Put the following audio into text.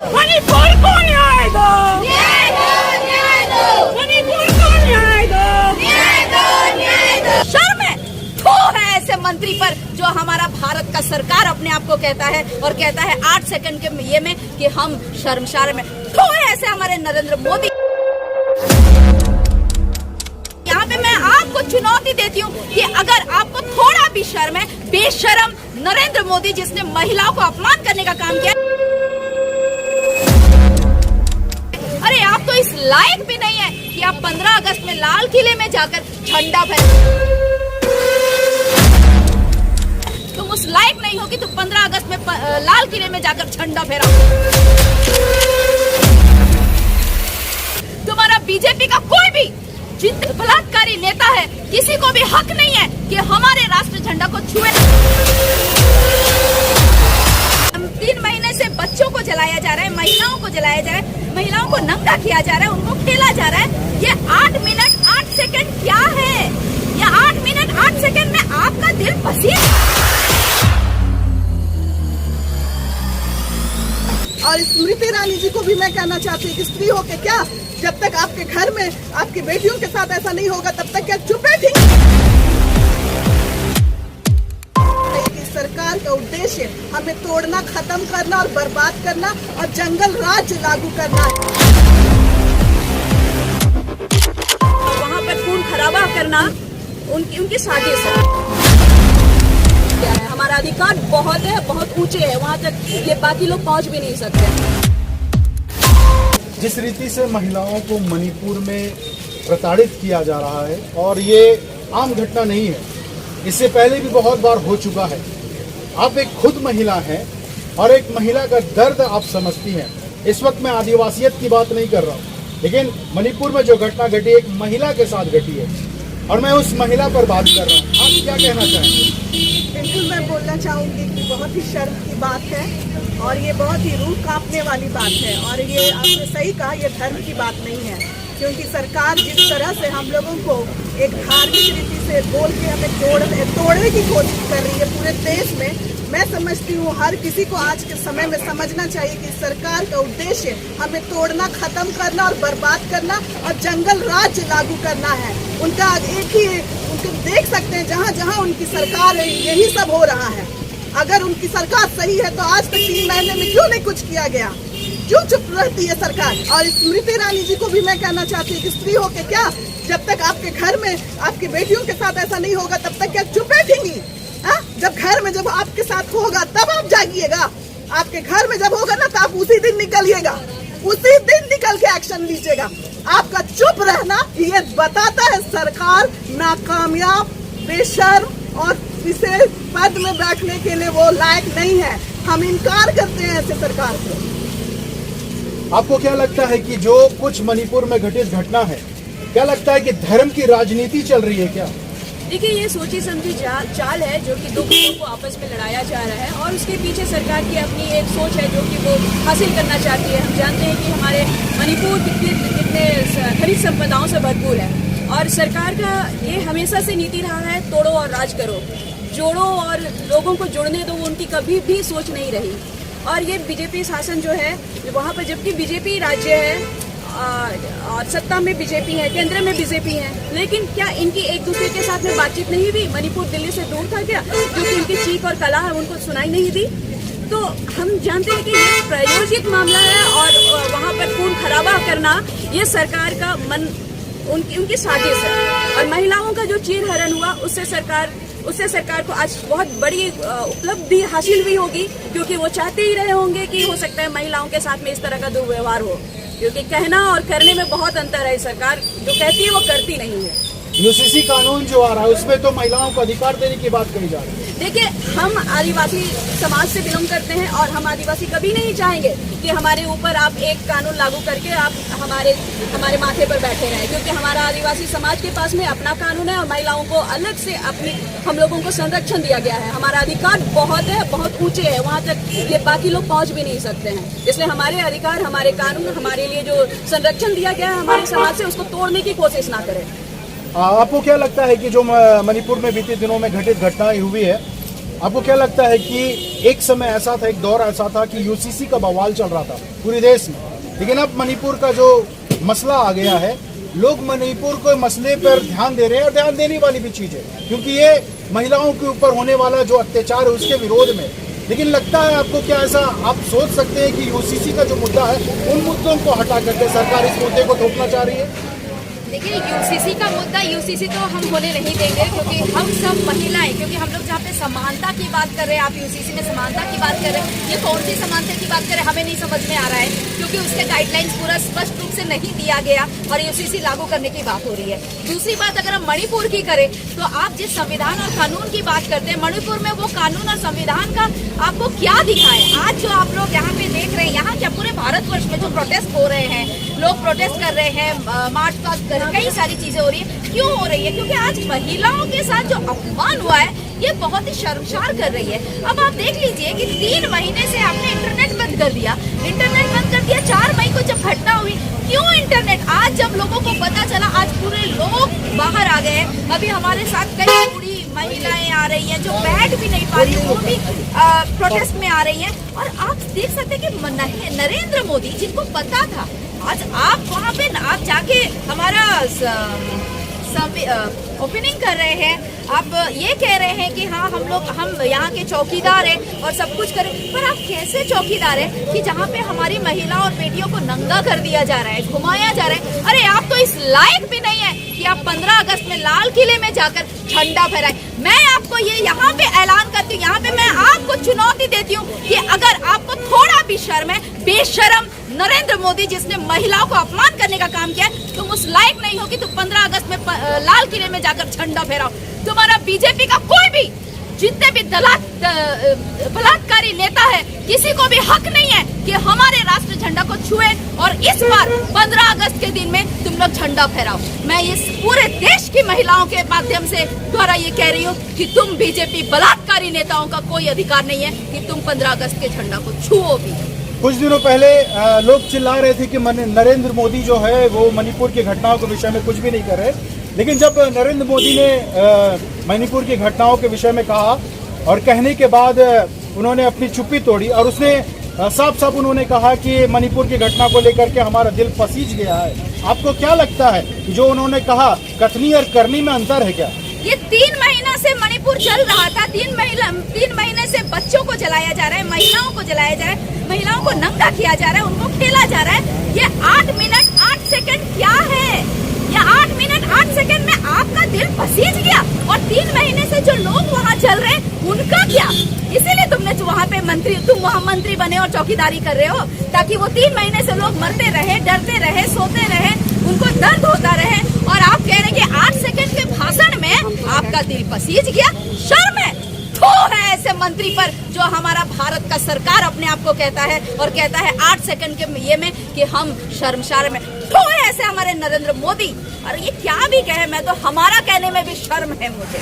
मणिपुर को न्याय दो, न्याय दो, न्याय दो। मणिपुर को न्याय दो, न्याय दो, न्याय दो। शर्म है, थू है ऐसे मंत्री पर जो हमारा भारत का सरकार अपने आप को कहता है और कहता है 8 सेकंड के ये में कि हम शर्मसार में। थू है ऐसे हमारे नरेंद्र मोदी। यहाँ पे मैं आपको चुनौती देती हूँ कि अगर आपको थोड़ा भी शर्म है, बेशर्म नरेंद्र मोदी जिसने महिलाओं को अपमान करने का काम किया, अरे आप तो इस लायक भी नहीं है कि आप 15 अगस्त में लाल किले में जाकर झंडा फहराओ। तुम उस लायक नहीं हो कि तुम 15 अगस्त में लाल किले में जाकर झंडा फहराओ। तुम्हारा बीजेपी का कोई भी जितने बलात्कारी नेता है, किसी को भी हक नहीं है कि हमारे राष्ट्र झंडा को छुए। 3 महीने से बच्चों को जलाया जा रहा है, महिलाओं को जलाया जा रहा है, महिलाओं को नंगा किया जा रहा है, उनको खेला जा रहा है। ये 8 मिनट 8 सेकंड क्या है? ये 8 मिनट 8 सेकंड में आपका दिल पसीज। और स्मृति ईरानी जी को भी मैं कहना चाहती हूँ कि स्त्री हो के क्या, जब तक आपके घर में आपकी बेटियों के साथ ऐसा नहीं होगा तब तक क्या चुप बैठेंगी? सरकार का उद्देश्य हमें तोड़ना, खत्म करना और बर्बाद करना और जंगल राज लागू करना है। वहाँ पर खून खराबा करना उनकी साजिश है। हमारा अधिकार बहुत है, बहुत ऊंचे है, वहाँ तक ये बाकी लोग पहुँच भी नहीं सकते। जिस रीति से महिलाओं को मणिपुर में प्रताड़ित किया जा रहा है, और ये आम घटना नहीं है, इससे पहले भी बहुत बार हो चुका है। आप एक खुद महिला हैं और एक महिला का दर्द आप समझती हैं। इस वक्त मैं आदिवासियत की बात नहीं कर रहा हूँ, लेकिन मणिपुर में जो घटना घटी एक महिला के साथ घटी है और मैं उस महिला पर बात कर रहा हूँ। आप क्या कहना चाहेंगे? बिल्कुल, मैं बोलना चाहूँगी कि बहुत ही शर्म की बात है और ये बहुत ही रूह कांपने वाली बात है। और ये आपने सही कहा, ये धर्म की बात नहीं है, क्योंकि सरकार जिस तरह से हम लोगों को एक धार्मिक रीति से बोल के हमें तोड़ने की कोशिश कर रही है पूरे देश में। मैं समझती हूँ हर किसी को आज के समय में समझना चाहिए कि सरकार का उद्देश्य हमें तोड़ना, खत्म करना और बर्बाद करना और जंगल राज लागू करना है। उनका एक ही, उनको देख सकते हैं जहाँ जहाँ उनकी सरकार है यही सब हो रहा है। अगर उनकी सरकार सही है तो आज तक 3 महीने में क्यों नहीं कुछ किया गया? क्यों चुप रहती है सरकार? और स्मृति ईरानी जी को भी मैं कहना चाहती हूँ कि स्त्री हो के क्या, जब तक आपके घर में आपकी बेटियों के साथ ऐसा नहीं होगा तब तक क्या चुप बैठेंगी? जब घर में जब आपके साथ होगा तब आप जागिएगा। आपके घर में जब होगा ना तो आप उसी दिन निकलिएगा, उसी दिन निकल के एक्शन लीजिएगा। आपका चुप रहना ये बताता है सरकार नाकामयाब, बेशर्म और इसे पद में बैठने के लिए वो लायक नहीं है। हम इनकार करते हैं ऐसे सरकार से। आपको क्या लगता है कि जो कुछ मणिपुर में घटित घटना है, क्या लगता है कि धर्म की राजनीति चल रही है क्या? देखिए, ये सोची समझी चाल है जो कि दो ग्रुपों को आपस में लड़ाया जा रहा है और उसके पीछे सरकार की अपनी एक सोच है जो कि वो हासिल करना चाहती है। हम जानते हैं कि हमारे मणिपुर कितने खनिज संपदाओं से भरपूर है और सरकार का ये हमेशा से नीति रहा है तोड़ो और राज करो, जोड़ो और लोगों को जोड़ने दो, उनकी कभी भी सोच नहीं रही। और ये बीजेपी शासन जो है वहाँ पर, जबकि बीजेपी राज्य है और सत्ता में बीजेपी है, केंद्र में बीजेपी है, लेकिन क्या इनकी एक दूसरे के साथ में बातचीत नहीं हुई? मणिपुर दिल्ली से दूर था क्या? जो कि इनकी चीख और कला है उनको सुनाई नहीं दी? तो हम जानते हैं कि ये प्रायोजित मामला है और वहाँ पर खून खराबा करना ये सरकार का उनकी साजिश है। और महिलाओं का जो चीरहरण हुआ उससे सरकार को आज बहुत बड़ी उपलब्धि हासिल भी होगी, क्योंकि वो चाहते ही रहे होंगे कि हो सकता है महिलाओं के साथ में इस तरह का दुर्व्यवहार हो, क्योंकि कहना और करने में बहुत अंतर है। सरकार जो कहती है वो करती नहीं है। यूसीसी कानून जो आ रहा है उसमें तो महिलाओं को अधिकार देने की बात कही जा रही है। देखिए, हम आदिवासी समाज से बिलोंग करते हैं और हम आदिवासी कभी नहीं चाहेंगे कि हमारे ऊपर आप एक कानून लागू करके आप हमारे माथे पर बैठे रहें, क्योंकि हमारा आदिवासी समाज के पास में अपना कानून है और महिलाओं को अलग से हम लोगों को संरक्षण दिया गया है। हमारा अधिकार बहुत है, बहुत ऊंचे है, वहाँ तक ये बाकी लोग पहुँच भी नहीं सकते हैं। इसलिए हमारे अधिकार, हमारे कानून, हमारे लिए जो संरक्षण दिया गया है हमारे समाज से, उसको तोड़ने की कोशिश ना करें। आपको क्या लगता है कि जो मणिपुर में बीते दिनों में घटित घटनाएं हुई है आपको क्या लगता है कि एक समय ऐसा था, एक दौर ऐसा था कि यूसीसी का बवाल चल रहा था पूरे देश में, लेकिन अब मणिपुर का जो मसला आ गया है, लोग मणिपुर के मसले पर ध्यान दे रहे हैं और ध्यान देने वाली भी चीज़ है, क्योंकि ये महिलाओं के ऊपर होने वाला जो अत्याचार है उसके विरोध में। लेकिन लगता है आपको, क्या ऐसा आप सोच सकते हैं कि यूसीसी का जो मुद्दा है उन मुद्दों को हटा करके सरकार इस मुद्दे को थोपना चाह रही है? देखिए, यूसीसी का मुद्दा यूसीसी तो हम होने नहीं देंगे, क्योंकि हम सब महिलाएं, क्योंकि हम लोग जहाँ पे समानता की बात कर रहे हैं, आप यूसीसी में समानता की बात कर रहे हैं, ये कौन सी समानता की बात कर रहे हैं हमें नहीं समझ में आ रहा है, क्योंकि उसके गाइडलाइंस पूरा स्पष्ट रूप से नहीं दिया गया और यूसीसी लागू करने की बात हो रही है। दूसरी बात, अगर हम मणिपुर की करें तो आप जिस संविधान और कानून की बात करते हैं, मणिपुर में वो कानून और संविधान का आपको क्या दिखा है? आज जो आप लोग यहाँ पे देख रहे हैं, यहाँ क्या पूरे भारतवर्ष में जो प्रोटेस्ट हो रहे हैं, लोग प्रोटेस्ट कर रहे हैं, मार्च पास्ट कर, कई सारी चीजें हो रही है। क्यों हो रही है? क्योंकि आज महिलाओं के साथ जो अपमान हुआ है ये बहुत ही शर्मसार कर रही है। अब आप देख लीजिए कि 3 महीने से आपने इंटरनेट बंद कर दिया, 4 मई को जब घटना हुई, क्यों इंटरनेट? आज जब लोगों को पता चला, आज पूरे लोग बाहर आ गए हैं। अभी हमारे साथ कई बूढ़ी महिलाएं आ रही हैं जो बैठ भी नहीं पा रही, वो भी प्रोटेस्ट में आ रही हैं। और आप देख सकते हैं कि नरेंद्र मोदी, जिनको पता था, आज आप वहाँ पे आप जाके हमारा ओपनिंग कर रहे हैं, आप ये कह रहे हैं कि हाँ हम यहाँ के चौकीदार हैं और सब कुछ करें, पर आप कैसे चौकीदार हैं कि जहाँ पे हमारी महिलाओं और बेटियों को नंगा कर दिया जा रहा है, घुमाया जा रहा है? अरे आप तो इस लायक भी नहीं है कि आप 15 अगस्त में लाल किले में जाकर झंडा फहराएं। मैं आपको ये यहाँ पे ऐलान करती हूँ, यहाँ पे मैं आपको चुनौती देती हूँ कि अगर आपको थोड़ा भी शर्म है, बेशरम नरेंद्र मोदी जिसने महिलाओं को अपमान करने का काम किया है, तुम उस लायक नहीं हो कि तुम 15 अगस्त में लाल किले में जाकर झंडा फहराओ। तुम्हारा बीजेपी का कोई भी, जितने भी बलात्कारी नेता है, किसी को भी हक नहीं है कि हमारे राष्ट्र झंडा को छुए और इस बार 15 अगस्त के दिन में तुम लोग झंडा फहराओ। मैं इस पूरे देश की महिलाओं के माध्यम से द्वारा ये कह रही हूँ कि तुम बीजेपी बलात्कारी नेताओं का कोई अधिकार नहीं है कि तुम 15 अगस्त के झंडा को छुओ भी। कुछ दिनों पहले लोग चिल्ला रहे थे कि नरेंद्र मोदी जो है वो मणिपुर की घटनाओं के विषय में कुछ भी नहीं कर रहे, लेकिन जब नरेंद्र मोदी ने मणिपुर की घटनाओं के विषय में कहा और कहने के बाद उन्होंने अपनी चुप्पी तोड़ी और उसने साफ साफ उन्होंने कहा कि मणिपुर की घटना को लेकर के हमारा दिल पसीज गया है। आपको क्या लगता है कि जो उन्होंने कहा, कथनी और करनी में अंतर है क्या? ये 3 महीना से मणिपुर चल रहा था, 3 महीने से बच्चों को जलाया जा रहा है, महिलाओं को जलाया जा रहा है, महिलाओं को नंगा किया जा रहा है, उनको खेला जा रहा है। ये 8 मिनट 8 सेकंड क्या है? ये 8 मिनट 8 सेकंड में आपका दिल पसीज गया। और 3 महीने से जो लोग वहाँ चल रहे हैं उनका क्या? इसीलिए तुमने वहाँ पे तुम वहाँ मंत्री बने और चौकीदारी कर रहे हो, ताकि वो 3 महीने से लोग मरते रहे, डरते रहे, सोते रहे, उनको दर्द होता रहे। और आप कह रहे हैं कि 8 सेकंड के भाषण में आपका दिल पसीज गया। शर्म है, थू है ऐसे मंत्री पर जो हमारा भारत का सरकार अपने आप को कहता है और कहता है 8 सेकंड के ये में कि हम शर्मसार में। थू है ऐसे हमारे नरेंद्र मोदी। और ये क्या भी कहे, मैं तो हमारा कहने में भी शर्म है मुझे।